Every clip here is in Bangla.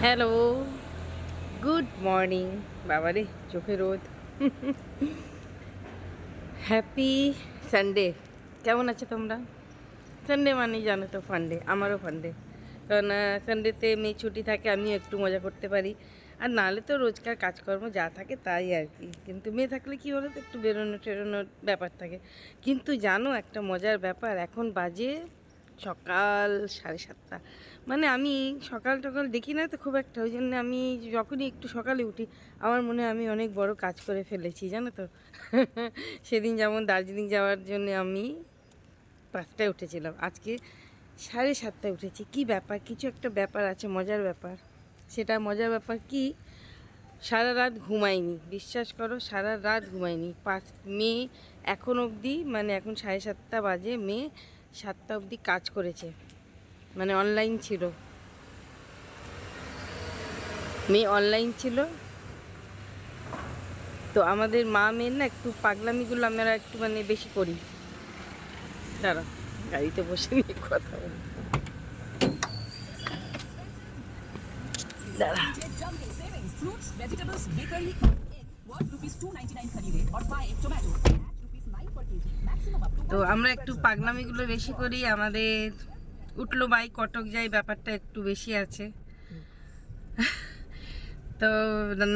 Hello, good morning. বাবারে চোখে রোদ। Happy Sunday. কেমন আছো তোমরা? সানডে মানেই জানো তো ফান্ডে, আমারও ফান্ডে। কারণ সানডেতে মেয়ে ছুটি থাকে, আমিও একটু মজা করতে পারি। আর নাহলে তো রোজকার কাজকর্ম যা থাকে তাই আর কি। কিন্তু মেয়ে থাকলে কী বলো তো, একটু বেরোনো টেরোনোর ব্যাপার থাকে। কিন্তু জানো একটা মজার ব্যাপার, এখন বাজে সকাল 7:30। মানে আমি সকাল টকাল দেখি না তো খুব একটা, ওই জন্য আমি যখনই একটু সকালে উঠি আমার মনে হয় আমি অনেক বড় কাজ করে ফেলেছি, জানো তো। সেদিন যেমন দার্জিলিং যাওয়ার জন্য আমি 5টায় উঠেছিলাম, আজকে 7:30টায় উঠেছি। কি ব্যাপার, কিছু একটা ব্যাপার আছে, মজার ব্যাপার। সেটা মজার ব্যাপার কি, সারা রাত ঘুমাইনি, বিশ্বাস করো সারা রাত ঘুমাইনি। মেয়ে এখন অবধি, মানে এখন 7:30 বাজে, মেয়ে 7টা অবধি কাজ করেছে, মানে অনলাইন ছিল, মেয়ে অনলাইন ছিল। তো আমাদের মা মেয়ের না একটু পাগলামিগুলো আমরা একটু মানে বেশি করি। দাঁড়া, গাড়িতে বসে নিয়ে কথা বলি। দাঁড়া, তো আমরা একটু পাগলামিগুলো বেশি করি। আমাদের উঠলো বাই কটক যাই ব্যাপারটা একটু বেশি আছে। তো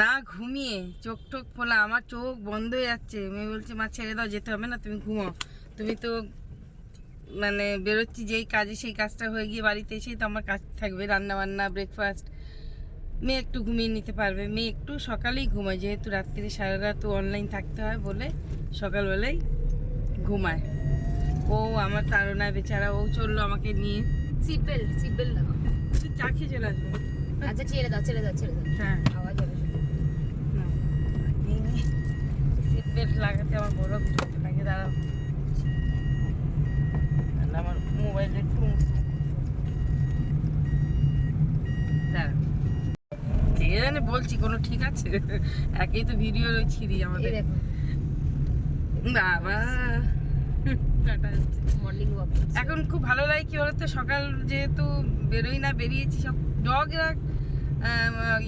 না ঘুমিয়ে চোখ টোক ফোলা, আমার চোখ বন্ধ হয়ে যাচ্ছে। মেয়ে বলছে মা ছেড়ে দাও, যেতে হবে না, তুমি ঘুমাও। তুমি তো মানে বেরোচ্ছি যেই কাজে, সেই কাজটা হয়ে গিয়ে বাড়িতে এসেই তো আমার কাজ থাকবে, রান্না বান্না, ব্রেকফাস্ট। মেয়ে একটু ঘুমিয়ে নিতে পারবে, মেয়ে একটু সকালেই ঘুমায়, যেহেতু রাত্রি সারা রাত অনলাইন থাকতে হয় বলে সকালবেলায় ঘুমায়। ও আমার তাড়নায় বেচারা, ও চললো আমাকে নিয়ে। সিট বেল্ট লাগাও। চা খেয়ে চলে আসবো। আচ্ছা ছেড়ে দাও। হ্যাঁ, আওয়াজ হবে শুধু। সিট বেল্ট লাগাতে আমার বড় বিরক্ত লাগে। দাঁড়াও, আমার মোবাইলে একটু দাঁড়াও, কে জানে বলছি কোনো ঠিক আছে? একেই তো ভিডিও ছিঁড়ি আমাদের। বাবা মর্নিং ওয়াক এখন খুব ভালো লাগে কি বলতো, সকাল যেহেতু বেরোই না, বেরিয়েছি সব ডগরা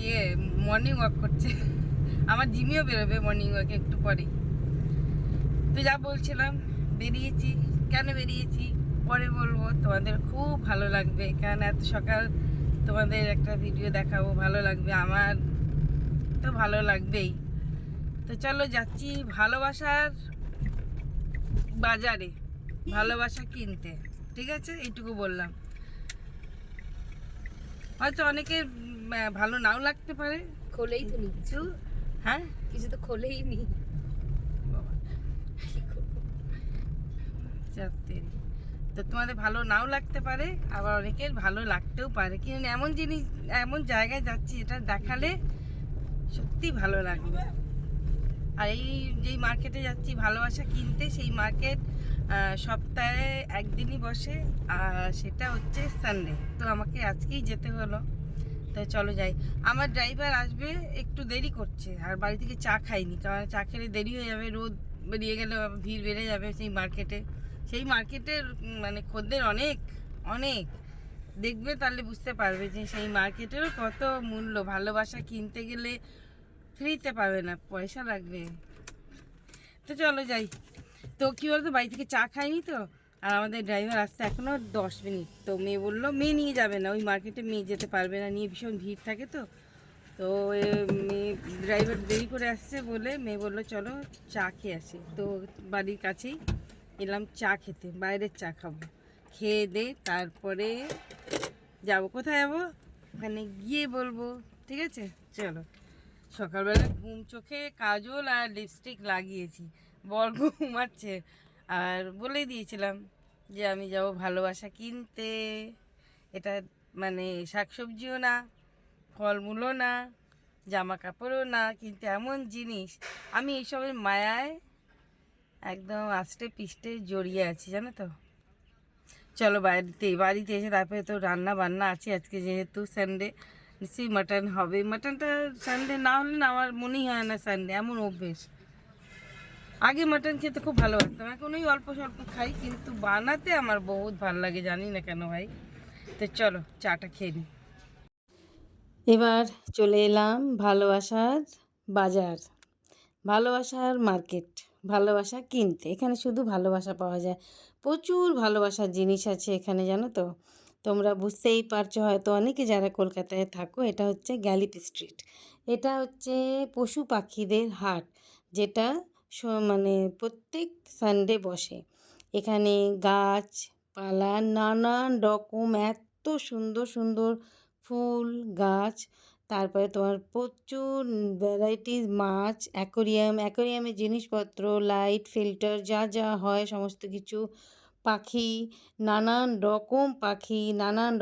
ইয়ে মর্নিং ওয়াক করছে। আমার জিমিও বেরোবে মর্নিং ওয়াকে একটু পরেই। তো যা বলছিলাম, বেরিয়েছি, কেন বেরিয়েছি পরে বলবো, তোমাদের খুব ভালো লাগবে, কারণ এত সকাল তোমাদের একটা ভিডিও দেখাবো, ভালো লাগবে, আমার তো ভালো লাগবেই। তো চলো যাচ্ছি ভালোবাসার বাজারে, ভালোবাসা কিনতে। ঠিক আছে, এইটুকু বললাম। হয়তো অনেকের ভালো নাও লাগতে পারে, খোলেই তো নি কিছু। হ্যাঁ, কিছু তো খোলেই নি। চাপতেরি। তো তোমাদের ভালো নাও লাগতে পারে, আবার অনেকের ভালো লাগতেও পারে। কিন্তু এমন জিনিস, এমন জায়গায় যাচ্ছি যেটা দেখালে সত্যি ভালো লাগবে। আর এই যেই মার্কেটে যাচ্ছি ভালোবাসা কিনতে, সেই মার্কেট সপ্তাহে একদিনই বসে, আর সেটা হচ্ছে সানডে। তো আমাকে আজকেই যেতে হলো। তো চলো যাই। আমার ড্রাইভার আসবে, একটু দেরি করছে, আর বাড়ি থেকে চা খাইনি, কারণ চা খেলে দেরি হয়ে যাবে, রোদ বেরিয়ে গেলে ভিড় বেড়ে যাবে সেই মার্কেটে। সেই মার্কেটের মানে খদ্দের অনেক অনেক, দেখবে তাহলে বুঝতে পারবে যে সেই মার্কেটেরও কত মূল্য। ভালোবাসা কিনতে গেলে ফ্রিতে পাবে না, পয়সা লাগবে। তো চলো যাই। তো কী বলতো, বাড়ি থেকে চা খাইনি তো, আর আমাদের ড্রাইভার আসতে এখনও 10 মিনিট। তো মেয়ে বললো মেয়ে নিয়ে যাবে না, ওই মার্কেটে মেয়ে যেতে পারবে না, নিয়ে ভীষণ ভিড় থাকে। তো তো মেয়ে ড্রাইভার দেরি করে আসছে বলে মেয়ে বললো চলো চা খেয়ে আসি। তো বাড়ির কাছেই এলাম চা খেতে, বাইরের চা খাবো, খেয়ে দে তারপরে যাবো। কোথায় যাবো ওখানে গিয়ে বলবো, ঠিক আছে? চলো। সকালবেলা ঘুম চোখে কাজল আর লিপস্টিক লাগিয়েছি, বর ঘুমাচ্ছে। আর বলে দিয়েছিলাম যে আমি যাব ভালোবাসা কিনতে। এটা মানে শাকসবজিও না, ফলমূলও না, জামা কাপড়ও না, কিন্তু এমন জিনিস, আমি এইসবের মায়ায় একদম আষ্টে পিষ্টে জড়িয়ে আছি, জানো তো। চলো বাড়িতে এসে তারপরে তো রান্না বান্না আছে, আজকে যেহেতু সানডে নিশ্চয়ই মাটন হবে। মাটনটা সানডে না হলে না আমার মনেই হয় না সানডে, এমন অভ্যেস। আগে মাটন খেতে খুব ভালোবাসতাম, এখন ওই অল্প স্বল্প খাই, কিন্তু বানাতে আমার বহুত ভালো লাগে, জানি না কেন ভাই। তো চলো চাটা খেয়ে নিই। এবার চলে এলাম ভালোবাসার বাজার, ভালোবাসার মার্কেট, ভালোবাসা কিনতে। এখানে শুধু ভালোবাসা পাওয়া যায়, প্রচুর ভালোবাসার জিনিস আছে এখানে, জানো তো। তোমরা বুঝতেই পারছো হয়তো অনেকে যারা কলকাতায় থাকো, এটা হচ্ছে গ্যালিপ স্ট্রিট। এটা হচ্ছে পশু পাখিদের হাট, যেটা মানে প্রত্যেক সানডে বসে। এখানে গাছপালা নানান রকম, এত সুন্দর সুন্দর ফুল গাছ, তারপরে তোমার প্রচুর ভ্যারাইটিস মাছ, অ্যাকোরিয়ামের জিনিসপত্র, লাইট, ফিল্টার, যা যা হয় সমস্ত কিছু, পাখি, নানান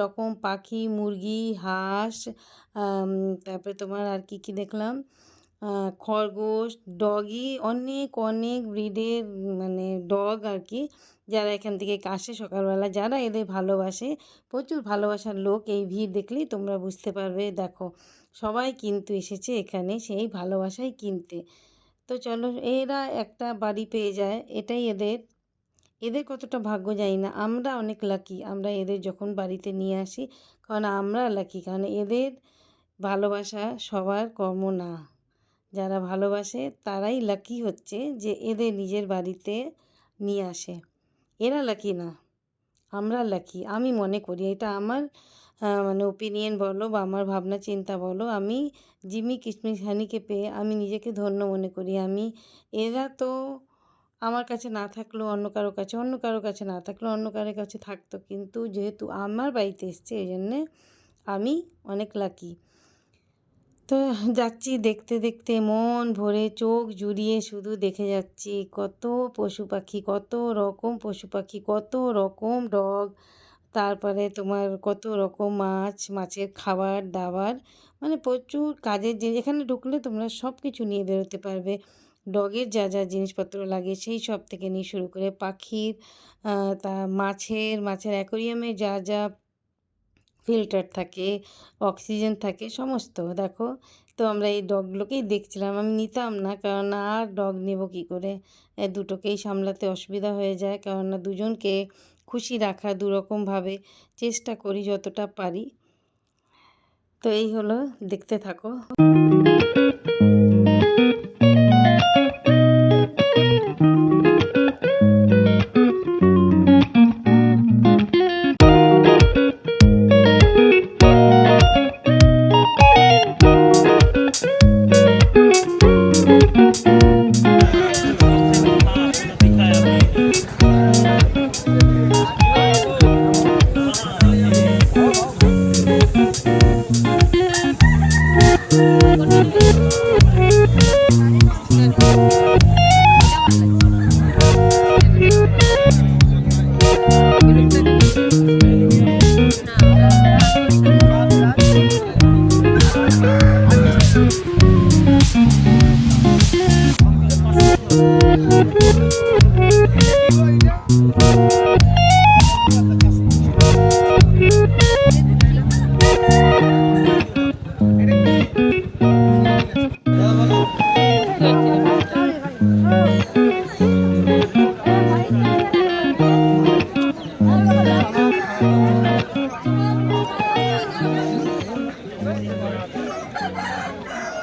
রকম পাখি, মুরগি, হাঁস, তারপরে তোমার আর কি দেখলাম, খরগোশ, ডগি, অনেক অনেক ব্রিডের মানে ডগ আর কি, যারা এখান থেকে আসে সকালবেলা, যারা এদের ভালোবাসে, প্রচুর ভালোবাসার লোক। এই ভিড় দেখলেই তোমরা বুঝতে পারবে। দেখো, সবাই কিন্তু এসেছে এখানে সেই ভালোবাসাই কিনতে। তো চলো, এরা একটা বাড়ি পেয়ে যায়, এটাই এদের। এদের কতটা ভাগ্য জানি না, আমরা অনেক লাকি, আমরা এদের যখন বাড়িতে নিয়ে আসি, কারণ আমরা লাকি, কারণ এদের ভালোবাসা সবার কর্ম না। যারা ভালোবাসে তারাই লাকি হচ্ছে যে এদের নিজের বাড়িতে নিয়ে আসে। এরা লাকি না, আমরা লাকি, আমি মনে করি। এটা আমার মানে ওপিনিয়ন বলো বা আমার ভাবনা চিন্তা বলো, আমি জিমি কিশমিশ হানিকে পেয়ে আমি নিজেকে ধন্য মনে করি। এরা তো আমার কাছে না থাকলেও অন্য কারো কাছে, অন্য কারো কাছে না থাকলেও অন্য কারো কাছে থাকতো, কিন্তু যেহেতু আমার বাড়িতে এসছে এই জন্যে আমি অনেক লাকি। তো যাচ্ছি দেখতে দেখতে মন ভরে, চোখ জুড়িয়ে শুধু দেখে যাচ্ছি কত পশু পাখি, কত রকম পশু পাখি, কত রকম ডগ, তারপরে তোমার কত রকম মাছ, মাছের খাবার দাবার, মানে প্রচুর কাজের জিনিস। এখানে ঢুকলে তোমরা সব কিছু নিয়ে বেরোতে পারবে। ডগের যা যা জিনিসপত্র লাগে সেই সব থেকে নিয়ে শুরু করে পাখির, তা মাছের অ্যাকোরিয়ামে যা যা ফিল্টার থাকে, অক্সিজেন থাকে, সমস্ত দেখো। তো আমরা এই ডগগুলোকেই দেখছিলাম, আমি নিতাম না, কারণ আর ডগ নেব কী করে, দুটোকেই সামলাতে অসুবিধা হয়ে যায়, কারণ দুজনকে খুশি রাখা দুরকমভাবে চেষ্টা করি যতটা পারি। তো এই হলো, দেখতে থাকো।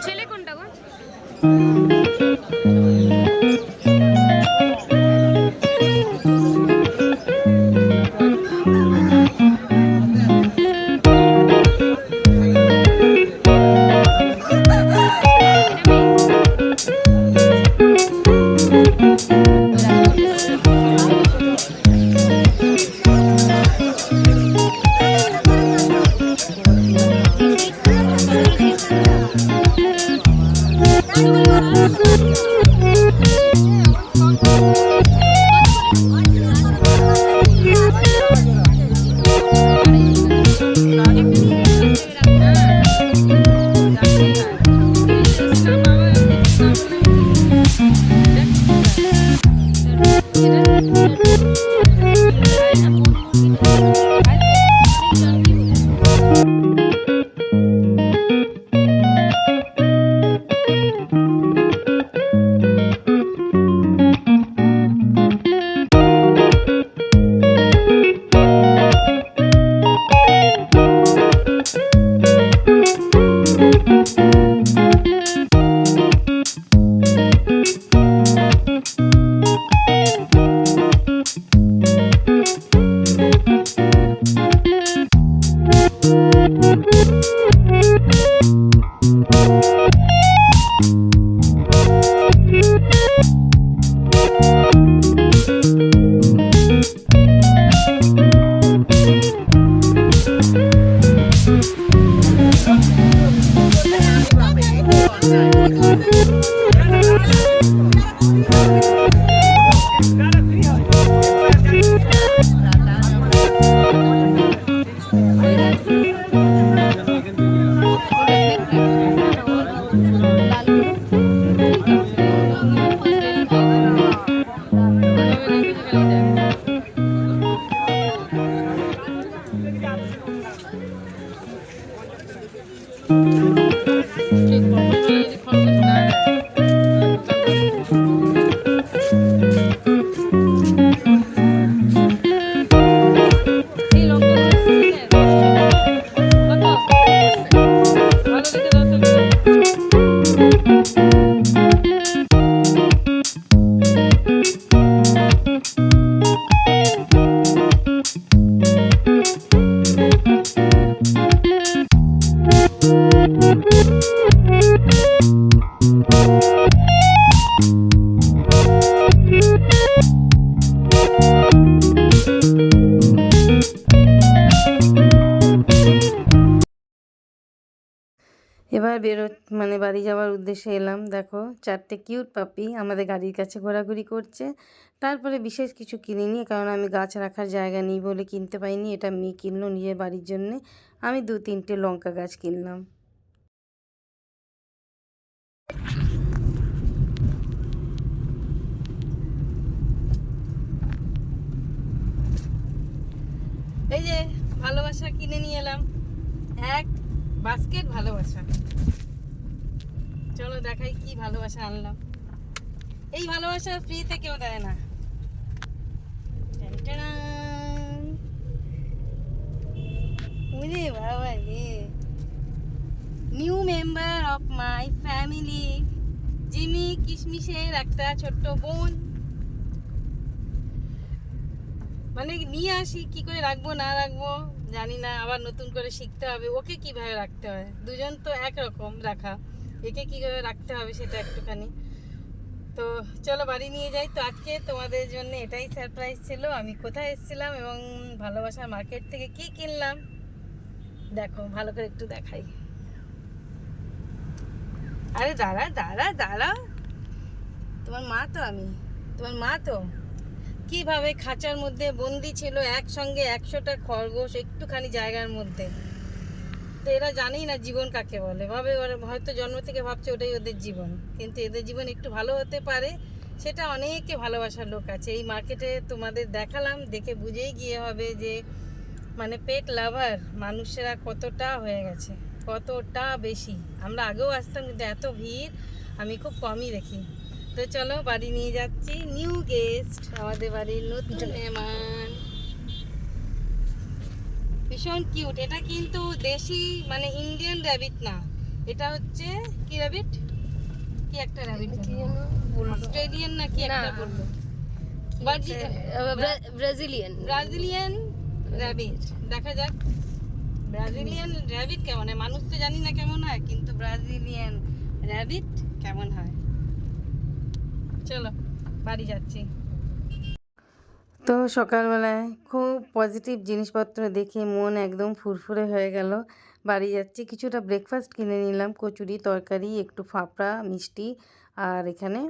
ছেলে কোনটা গো? এবার মানে বাড়ি যাওয়ার উদ্দেশ্যে এলাম। দেখো 4টে কিউট পাপি আমাদের গাড়ির কাছে ঘোরাঘুরি করছে। তারপরে বিশেষ কিছু কিনিনি, কারণ আমি গাছ রাখার জায়গা নেই বলে কিনতে পাইনি। এটা মেয়ে কিনলো নিজের বাড়ির জন্যে। আমি 2-3টে লঙ্কা গাছ কিনলাম। এই যে ভালোবাসা কিনে নিয়ে এলাম, এক বাস্কেট ভালোবাসা। চলো দেখাই কি ভালোবাসা আনলাম। এই ভালোবাসা ফ্রিতে কেউ দেয় না। ওরে বাবা রে, new member of my family, Jimmy কিশমিশের একটা ছোট্ট বোন। মানে নিয়ে আসি, কি করে রাখবো না রাখবো জানি না, আবার নতুন করে শিখতে হবে ওকে কিভাবে রাখতে হয়। দুজন তো একরকম রাখা, একে কিভাবে রাখতে হবে সেটা একটুখানি। তো চলো বাড়ি নিয়ে যাই। তো আজকে তোমাদের জন্য এটাই সারপ্রাইজ ছিল, আমি কোথায় এসেছিলাম এবং ভালোবাসার মার্কেট থেকে কি কিনলাম দেখো, ভালো করে একটু দেখাই। আরে দাঁড়া দাঁড়া দাঁড়া, তোমার মা তো, আমি তোমার মা তো কিভাবে খাঁচার মধ্যে বন্দি ছিল একসঙ্গে 100টা খরগোশ একটুখানি জায়গার মধ্যে। তো এরা জানেই না জীবন কাকে বলে, ভাবে ওরা হয়তো জন্ম থেকে ভাবছে ওটাই ওদের জীবন, কিন্তু এদের জীবন একটু ভালো হতে পারে সেটা অনেকে ভালোবাসার লোক আছে। এই মার্কেটে তোমাদের দেখালাম, দেখে বুঝেই গিয়ে হবে যে মানে পেট লাভার মানুষেরা কতটা হয়ে গেছে, কতটা বেশি। আমরা আগেও আসতাম কিন্তু এত ভিড় আমি খুব কমই দেখি। তো চলো বাড়ি নিয়ে যাচ্ছি, নিউ গেস্ট, আমাদের বাড়ির নতুন মেহমান। ভীষণ কিউট। এটা কিন্তু দেশি মানে ইন্ডিয়ান র্যাবিট না, এটা হচ্ছে কি র্যাবিট, কি একটা র্যাবিট অস্ট্রেলিয়ান না কি একটা বললো, ব্রাজিলিয়ান র্যাবিট। দেখা যাক ব্রাজিলিয়ান র্যাবিট কেমন হয়। মানুষ তো জানি না কেমন হয়, কিন্তু ব্রাজিলিয়ান র্যাবিট কেমন হয়। চলো বাড়ি যাচ্ছি। তো সকালবেলায় খুব পজিটিভ জিনিসপত্র দেখে মন একদম ফুরফুরে হয়ে গেল। বাড়ি যাচ্ছি, কিছুটা ব্রেকফাস্ট কিনে নিলাম, কচুরি তরকারি, একটু ফাফড়া মিষ্টি। আর এখানে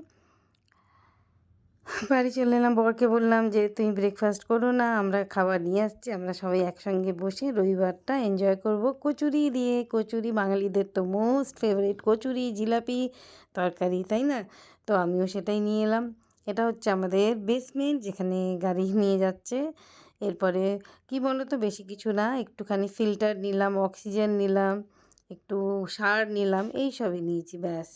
বাড়ি চলে এলাম, বরকে বললাম যে তুমি ব্রেকফাস্ট করো না, আমরা খাবার নিয়ে আসছি, আমরা সবাই একসঙ্গে বসে রবিবারটা এনজয় করব কচুরি দিয়ে। কচুরি বাঙালিদের তো মোস্ট ফেভারিট, কচুরি জিলাপি তরকারি, তাই না? তো আমিও সেটাই নিয়ে এলাম। এটা হচ্ছে আমাদের বেসমেন্ট যেখানে গাড়ি নিয়ে যাচ্ছে। এরপরে কি বলো তো, বেশি কিছু না, একটুখানি ফিল্টার নিলাম, অক্সিজেন নিলাম, একটু সার নিলাম, এই সবই নিয়েছি ব্যাস।